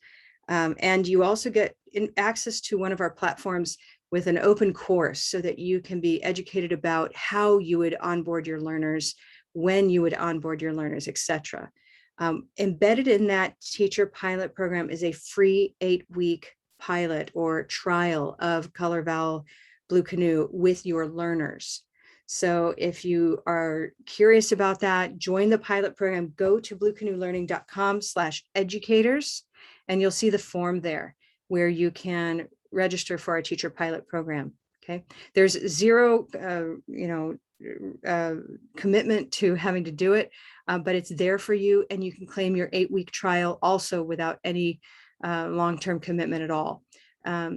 And you also get access to one of our platforms with an open course so that you can be educated about how you would onboard your learners, when you would onboard your learners, etc. Embedded in that teacher pilot program is a free 8-week pilot or trial of Color Vowel Blue Canoe with your learners. So if you are curious about that, join the pilot program, go to bluecanoelearning.com/educators, and you'll see the form there where you can register for our teacher pilot program. Okay, there's zero, commitment to having to do it, but it's there for you, and you can claim your 8-week trial also without any long-term commitment at all.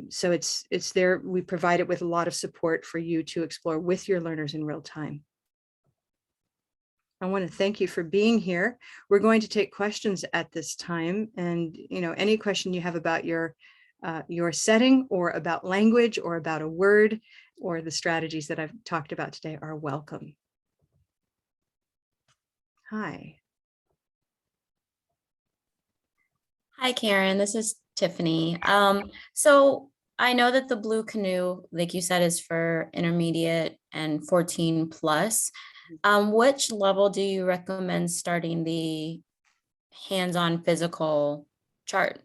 So it's there. We provide it with a lot of support for you to explore with your learners in real time. I want to thank you for being here. We're going to take questions at this time, and any question you have about your setting or about language or about a word or the strategies that I've talked about today are welcome. Hi. Hi, Karen. This is Tiffany. So I know that the Blue Canoe, like you said, is for intermediate and 14 plus. Which level do you recommend starting the hands-on physical chart?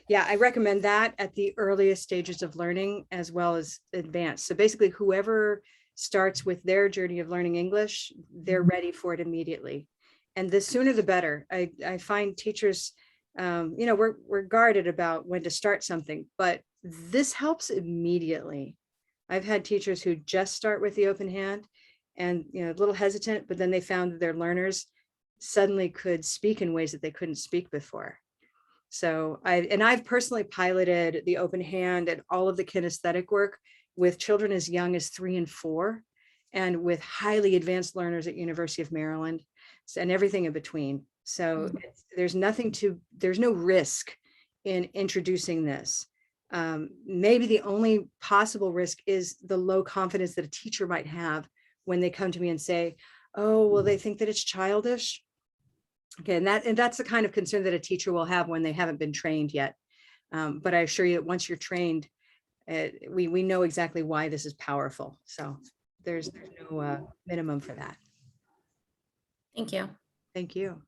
Yeah, I recommend that at the earliest stages of learning as well as advanced. So basically, whoever starts with their journey of learning English, they're ready for it immediately. And the sooner the better. I find teachers, we're guarded about when to start something, but this helps immediately. I've had teachers who just start with the open hand and a little hesitant, but then they found that their learners suddenly could speak in ways that they couldn't speak before. So I've personally piloted the open hand and all of the kinesthetic work with children as young as 3 and 4, and with highly advanced learners at University of Maryland, and everything in between. So there's no risk in introducing this. Maybe the only possible risk is the low confidence that a teacher might have when they come to me and say, oh, well, they think that it's childish. Okay, and that's the kind of concern that a teacher will have when they haven't been trained yet. But I assure you that once you're trained, we know exactly why this is powerful. So there's no minimum for that. Thank you. Thank you.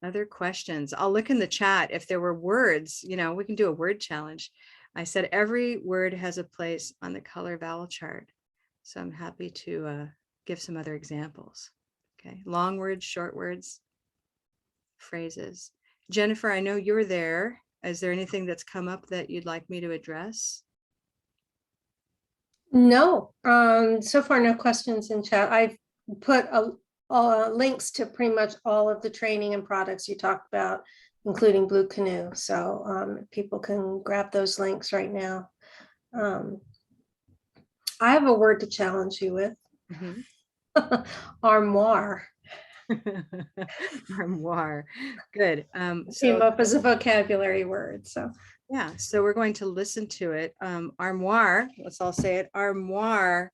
Other questions? I'll look in the chat. If there were words, we can do a word challenge. I said every word has a place on the color vowel chart. So I'm happy to give some other examples. Okay, long words, short words, phrases. Jennifer, I know you're there. Is there anything that's come up that you'd like me to address? No, so far no questions in chat. I've put links to pretty much all of the training and products you talked about, including Blue Canoe. So people can grab those links right now. I have a word to challenge you with. Mm-hmm. Armoire. Armoire. Good. Came up as a vocabulary word. So yeah, so we're going to listen to it. Armoire, let's all say it. Armoire,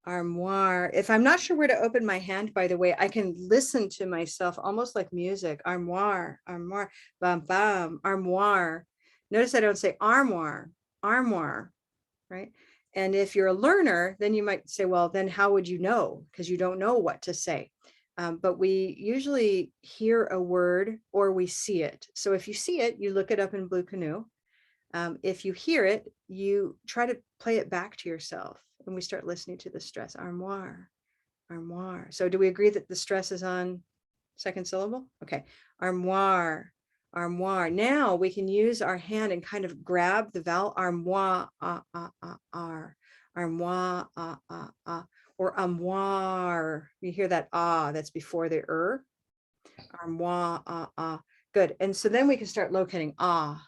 armoire. If I'm not sure where to open my hand, by the way, I can listen to myself almost like music. Armoire, armoire, bam, bam, armoire. Notice I don't say armoire, armoire, right? And if you're a learner, then you might say, well, then how would you know? Because you don't know what to say. But we usually hear a word or we see it. So if you see it, you look it up in Blue Canoe. If you hear it, you try to play it back to yourself. And we start listening to the stress, armoire, armoire. So do we agree that the stress is on second syllable? Okay, armoire, armoire. Now we can use our hand and kind of grab the vowel, armoire, armoire, or armoire. You hear that that's before the armoire, good. And so then we can start locating not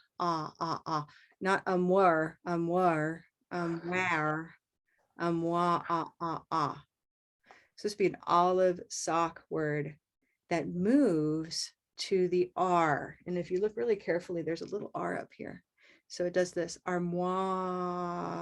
armoire, armoire, armoire, armoire, So this would be an olive sock word that moves to the R. And if you look really carefully, there's a little R up here. So it does this armoire.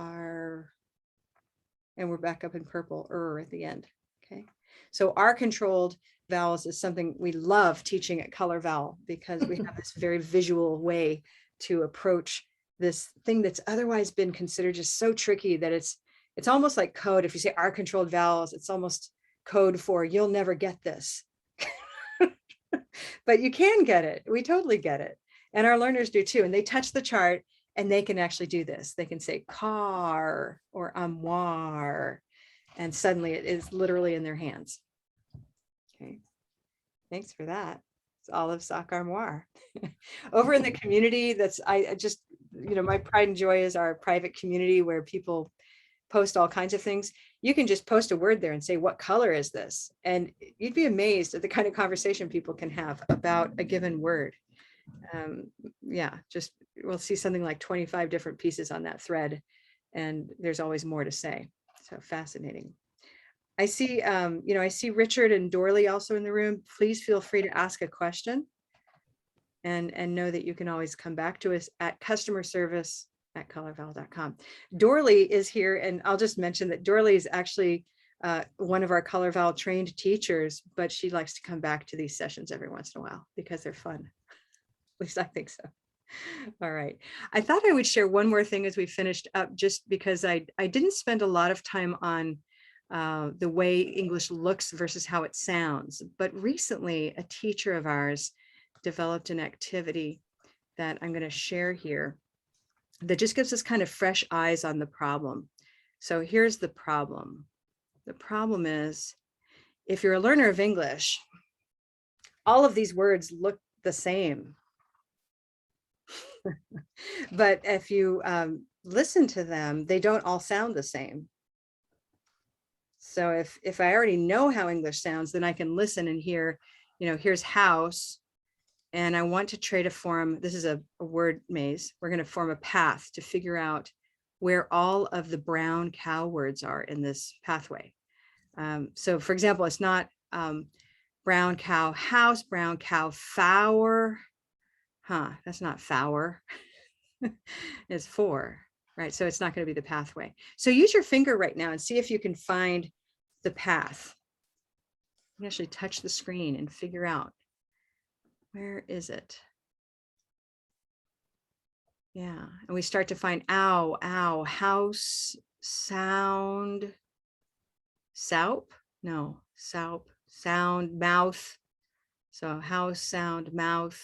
And we're back up in purple, at the end. Okay. So R controlled vowels is something we love teaching at Color Vowel, because we have this very visual way to approach this thing that's otherwise been considered just so tricky that it's almost like code. If you say R controlled vowels, it's almost code for you'll never get this. But you can get it. We totally get it. And our learners do too. And they touch the chart and they can actually do this. They can say car or armoire, and suddenly it is literally in their hands. Okay. Thanks for that. It's Olive Sock Armoire. Over in the community, I just, my pride and joy is our private community where people post all kinds of things. You can just post a word there and say, what color is this? And you'd be amazed at the kind of conversation people can have about a given word. Just we'll see something like 25 different pieces on that thread, and there's always more to say. So fascinating. I see, I see Richard and Dorley also in the room. Please feel free to ask a question, and know that you can always come back to us at customerservice@colorvowel.com. Dorley is here, and I'll just mention that Dorley is actually one of our Color Vowel trained teachers, but she likes to come back to these sessions every once in a while because they're fun. At least I think so. All right. I thought I would share one more thing as we finished up, just because I didn't spend a lot of time on the way English looks versus how it sounds. But recently, a teacher of ours developed an activity that I'm going to share here that just gives us kind of fresh eyes on the problem. So here's the problem. The problem is, if you're a learner of English, all of these words look the same. But if you listen to them, they don't all sound the same. So if I already know how English sounds, then I can listen and hear, here's house, and I want to try to form, this is a word maze. We're going to form a path to figure out where all of the brown cow words are in this pathway. So for example, it's not brown cow house, brown cow fower. That's not fower. It's for, right? So it's not going to be the pathway. So use your finger right now and see if you can find the path. You can actually touch the screen and figure out, where is it? Yeah, and we start to find ow, ow, house, sound, soup, no, soup, sound, mouth. So house, sound, mouth,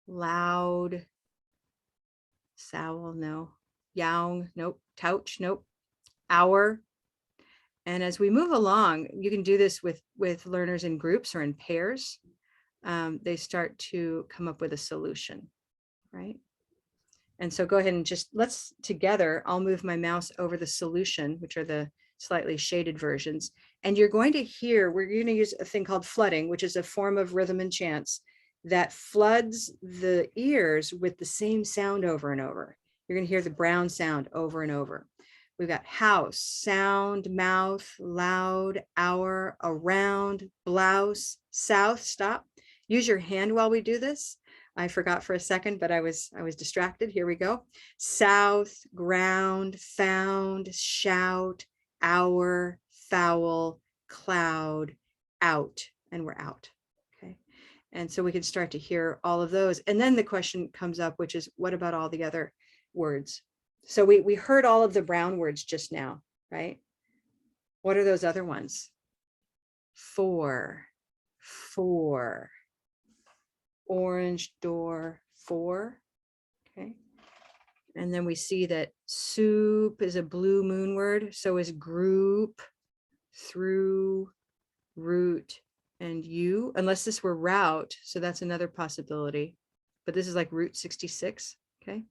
loud, sowl, no, young, nope, touch, nope, hour. And as we move along, you can do this with learners in groups or in pairs. They start to come up with a solution, right? And so go ahead and just let's together, I'll move my mouse over the solution, which are the slightly shaded versions. And you're going to hear, we're going to use a thing called flooding, which is a form of rhythm and chants that floods the ears with the same sound over and over. You're going to hear the brown sound over and over. We've got house, sound, mouth, loud, hour, around, blouse, south, stop. Use your hand while we do this. I forgot for a second, but I was distracted. Here we go. South, ground, found, shout, hour, foul, cloud, out, and we're out. Okay. And so we can start to hear all of those. And then the question comes up, which is, what about all the other words? So we heard all of the brown words just now, right? What are those other ones? For, orange door, for, okay. And then we see that soup is a blue moon word. So is group, through, root, and you, unless this were route. So that's another possibility, but this is like Route 66, okay.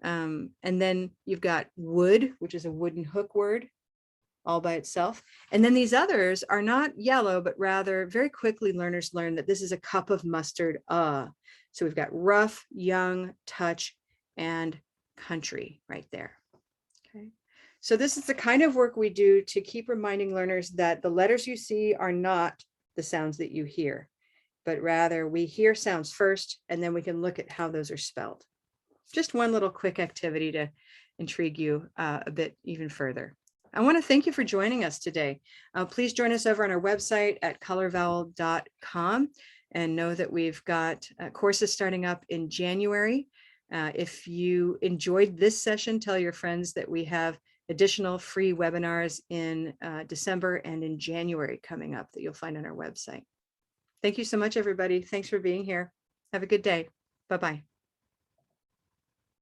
And then you've got wood, which is a wooden hook word all by itself. And then these others are not yellow, but rather very quickly learners learn that this is a cup of mustard. So we've got rough, young, touch, and country right there. Okay. So this is the kind of work we do to keep reminding learners that the letters you see are not the sounds that you hear. but rather we hear sounds first, and then we can look at how those are spelled. Just one little quick activity to intrigue you a bit even further. I want to thank you for joining us today. Please join us over on our website at colorvowel.com, and know that we've got courses starting up in January. If you enjoyed this session, tell your friends that we have additional free webinars in December and in January coming up that you'll find on our website. Thank you so much, everybody. Thanks for being here. Have a good day. Bye-bye.